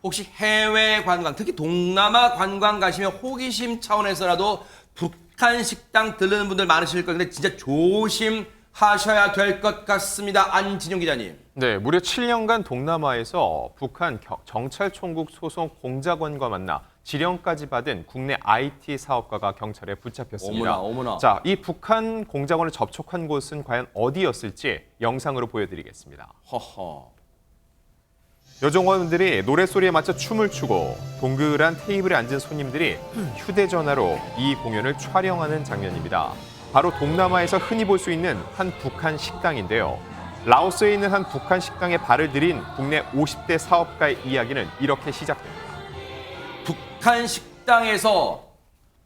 혹시 해외 관광, 특히 동남아 관광 가시면 호기심 차원에서라도 북한 식당 들르는 분들 많으실 건데 진짜 조심하셔야 될 것 같습니다. 안진용 기자님. 네, 무려 7년간 동남아에서 북한 정찰총국 소속 공작원과 만나 지령까지 받은 국내 IT 사업가가 경찰에 붙잡혔습니다. 어머나. 자, 이 북한 공작원을 접촉한 곳은 과연 어디였을지 영상으로 보여드리겠습니다. 허허. 여정원들이 노랫소리에 맞춰 춤을 추고 동그란 테이블에 앉은 손님들이 휴대전화로 이 공연을 촬영하는 장면입니다. 바로 동남아에서 흔히 볼 수 있는 한 북한 식당인데요. 라오스에 있는 한 북한 식당에 발을 들인 국내 50대 사업가의 이야기는 이렇게 시작됩니다. 북한 식당에서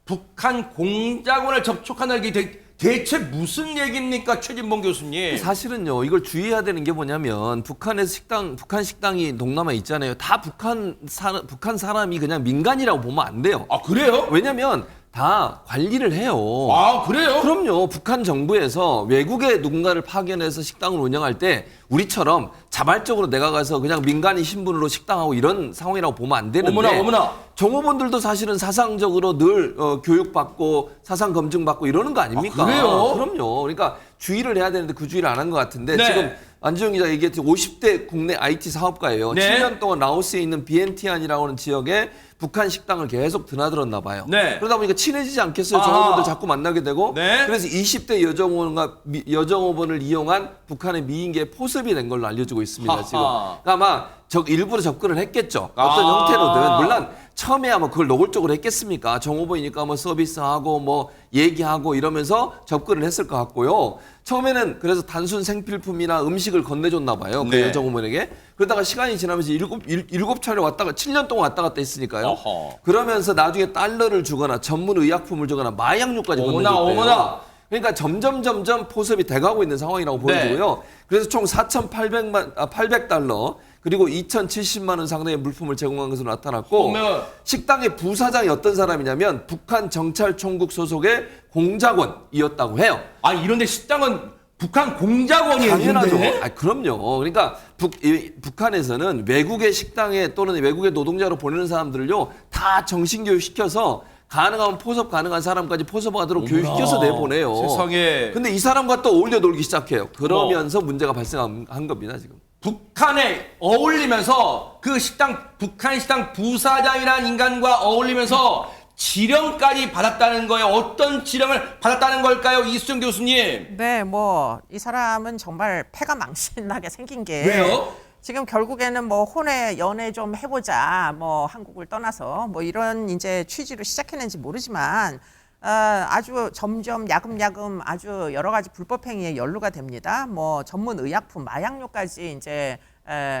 북한 공작원을 접촉한다는 게 대체 무슨 얘기입니까, 최진봉 교수님? 사실은요, 이걸 주의해야 되는 게 뭐냐면 북한 식당이 동남아에 있잖아요. 다 북한 사람이 그냥 민간이라고 보면 안 돼요. 아, 그래요? 왜냐면 다 관리를 해요. 아, 그래요? 그럼요. 북한 정부에서 외국에 누군가를 파견해서 식당을 운영할 때 우리처럼 자발적으로 내가 가서 그냥 민간인 신분으로 식당하고 이런 상황이라고 보면 안 되는데 어머나. 종업원들도 사실은 사상적으로 늘 교육받고 사상 검증받고 이러는 거 아닙니까? 아, 그래요? 그럼요. 그러니까 주의를 해야 되는데 그 주의를 안 한 것 같은데 네. 지금 안지용 기자 얘기했듯이 50대 국내 IT 사업가예요. 네. 7년 동안 라오스에 있는 비엔티안이라고 하는 지역에 북한 식당을 계속 드나들었나 봐요. 네. 그러다 보니까 친해지지 않겠어요. 아. 종업원들 자꾸 만나게 되고. 네. 그래서 20대 여정원을 이용한 북한의 미인계의 포섭이 된 걸로 알려지고 있습니다. 하하. 지금. 그러니까 아마 일부러 접근을 했겠죠. 어떤 아. 형태로든. 물론 처음에야 뭐 그걸 노골적으로 했겠습니까? 종업원이니까 뭐 서비스하고 뭐 얘기하고 이러면서 접근을 했을 것 같고요. 처음에는 그래서 단순 생필품이나 음식을 건네줬나 봐요. 그 네. 여정원에게. 그러다가 시간이 지나면서 일곱 차례 왔다가 7년 동안 왔다 갔다 했으니까요. 어허. 그러면서 나중에 달러를 주거나 전문 의약품을 주거나 마약류까지 건네줬대요. 어머나. 그러니까 점점 포섭이 돼가고 있는 상황이라고 보여지고요. 그래서 총 4,800달러 그리고 2,070만 원 상당의 물품을 제공한 것으로 나타났고 어머. 식당의 부사장이 어떤 사람이냐면 북한 정찰총국 소속의 공작원이었다고 해요. 아, 이런데 식당은 북한 공작원이에요. 당연하죠. 이런데? 아, 그럼요. 그러니까 북한에서는 외국의 식당에 또는 외국의 노동자로 보내는 사람들을요 다 정신교육 시켜서 가능하면 포섭 가능한 사람까지 포섭하도록 교육시켜서 내보내요. 세상에. 근데 이 사람과 또 어울려 놀기 시작해요. 그러면서 문제가 발생한 겁니다, 지금. 북한에 어울리면서 그 북한 식당 부사장이라는 인간과 어울리면서 지령까지 받았다는 거예요. 어떤 지령을 받았다는 걸까요, 이수정 교수님? 네, 뭐 이 사람은 정말 패가 망신나게 생긴 게 왜요? 지금 결국에는 뭐 혼외 연애 좀 해보자, 뭐 한국을 떠나서 뭐 이런 이제 취지로 시작했는지 모르지만 아주 점점 야금야금 아주 여러 가지 불법 행위에 연루가 됩니다. 뭐 전문 의약품, 마약류까지 이제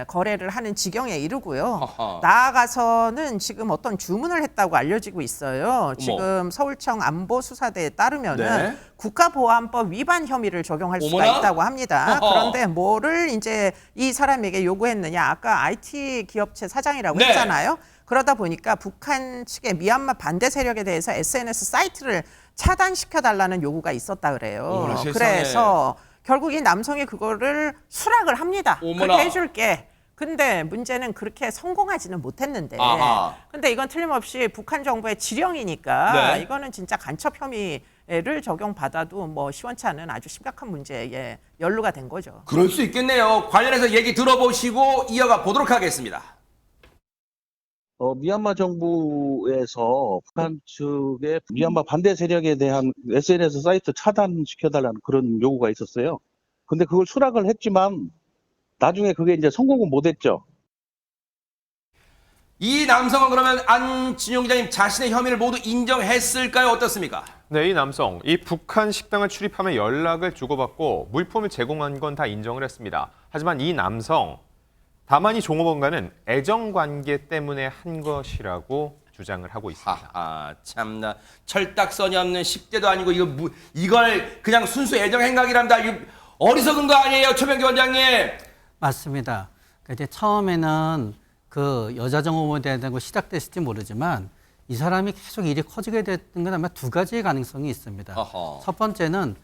거래를 하는 지경에 이르고요. 아하. 나아가서는 지금 어떤 주문을 했다고 알려지고 있어요. 지금 서울청 안보수사대에 따르면은 네. 국가보안법 위반 혐의를 적용할 수가 어머나? 있다고 합니다. 어허. 그런데 뭐를 이제 이 사람에게 요구했느냐? 아까 IT 기업체 사장이라고 네. 했잖아요. 그러다 보니까 북한 측의 미얀마 반대 세력에 대해서 SNS 사이트를 차단시켜달라는 요구가 있었다 그래요. 어머나, 세상에. 그래서 결국 이 남성이 그거를 수락을 합니다. 어머나. 그렇게 해줄게. 근데 문제는 그렇게 성공하지는 못했는데. 아하. 근데 이건 틀림없이 북한 정부의 지령이니까 네. 이거는 진짜 간첩 혐의를 적용받아도 뭐 시원치 않은 아주 심각한 문제에 연루가 된 거죠. 그럴 수 있겠네요. 관련해서 얘기 들어보시고 이어가 보도록 하겠습니다. 미얀마 정부에서 북한 측의 미얀마 반대 세력에 대한 SNS 사이트 차단시켜달라는 그런 요구가 있었어요. 근데 그걸 수락을 했지만 나중에 그게 이제 성공은 못했죠. 이 남성은 그러면 안진용 기자님 자신의 혐의를 모두 인정했을까요? 어떻습니까? 네, 이 남성, 이 북한 식당을 출입하며 연락을 주고받고 물품을 제공한 건 다 인정을 했습니다. 하지만 이 남성, 다만 이 종업원과는 애정관계 때문에 한 것이라고 주장을 하고 있습니다. 아, 참나 철딱선이 없는 10대도 아니고 이걸 그냥 순수 애정 행각이랍니다. 이거 어리석은 거 아니에요, 최명기 원장님? 맞습니다. 이제 처음에는 그 여자 정보원에 대한 시작됐을지 모르지만 이 사람이 계속 일이 커지게 됐던 건 아마 두 가지의 가능성이 있습니다. 어허. 첫 번째는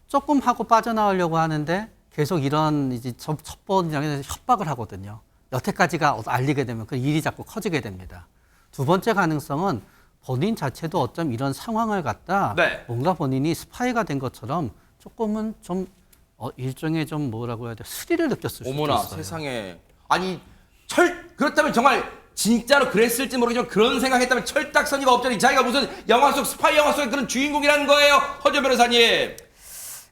조금 하고 빠져나오려고 하는데 계속 이런 이제 첫 번째는 협박을 하거든요. 여태까지가 알리게 되면 그 일이 자꾸 커지게 됩니다. 두 번째 가능성은 본인 자체도 어쩜 이런 상황을 갖다 네. 뭔가 본인이 스파이가 된 것처럼 조금은 좀 일종의 좀 뭐라고 해야 돼 스릴을 느꼈을 수도 어머나 있어요. 세상에. 아니 그렇다면 정말 진짜로 그랬을지 모르겠지만 그런 생각했다면 철딱서니가 없잖아요. 자기가 무슨 영화 속 스파이 영화 속의 그런 주인공이라는 거예요. 허재 변호사님.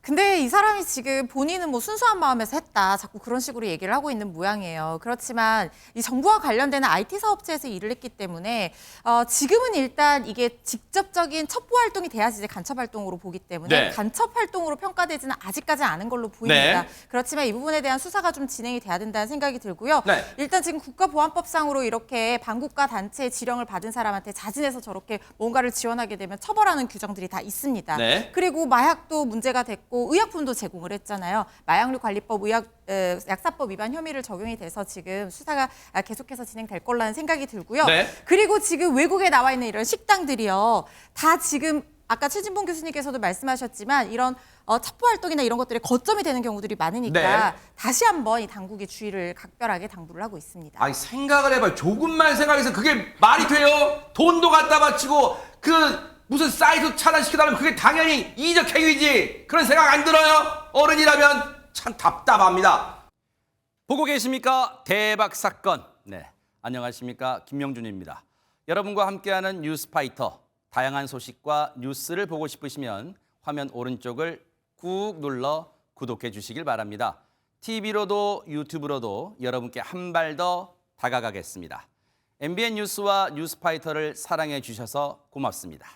근데 이 사람이 지금 본인은 뭐 순수한 마음에서 했다. 자꾸 그런 식으로 얘기를 하고 있는 모양이에요. 그렇지만 이 정부와 관련되는 IT 사업체에서 일을 했기 때문에 지금은 일단 이게 직접적인 첩보 활동이 돼야지 이제 간첩 활동으로 보기 때문에 네. 간첩 활동으로 평가되지는 아직까지 않은 걸로 보입니다. 네. 그렇지만 이 부분에 대한 수사가 좀 진행이 돼야 된다는 생각이 들고요. 네. 일단 지금 국가보안법상으로 이렇게 반국가 단체의 지령을 받은 사람한테 자진해서 저렇게 뭔가를 지원하게 되면 처벌하는 규정들이 다 있습니다. 네. 그리고 마약도 문제가 됐고 의약품도 제공을 했잖아요. 마약류 관리법 약사법 위반 혐의를 적용이 돼서 지금 수사가 계속해서 진행될 거라는 생각이 들고요. 네. 그리고 지금 외국에 나와 있는 이런 식당들이요. 다 지금 아까 최진봉 교수님께서도 말씀하셨지만 이런 첩보 활동이나 이런 것들이 거점이 되는 경우들이 많으니까 네. 다시 한번 이 당국이 주의를 각별하게 당부를 하고 있습니다. 아니 생각을 해봐요. 조금만 생각해서 그게 말이 돼요? 돈도 갖다 바치고 무슨 사이트 차단시켜달라면 그게 당연히 이적 행위지. 그런 생각 안 들어요? 어른이라면 참 답답합니다. 보고 계십니까? 대박 사건. 네, 안녕하십니까? 김명준입니다. 여러분과 함께하는 뉴스파이터. 다양한 소식과 뉴스를 보고 싶으시면 화면 오른쪽을 꾹 눌러 구독해 주시길 바랍니다. TV로도 유튜브로도 여러분께 한 발 더 다가가겠습니다. MBN 뉴스와 뉴스파이터를 사랑해 주셔서 고맙습니다.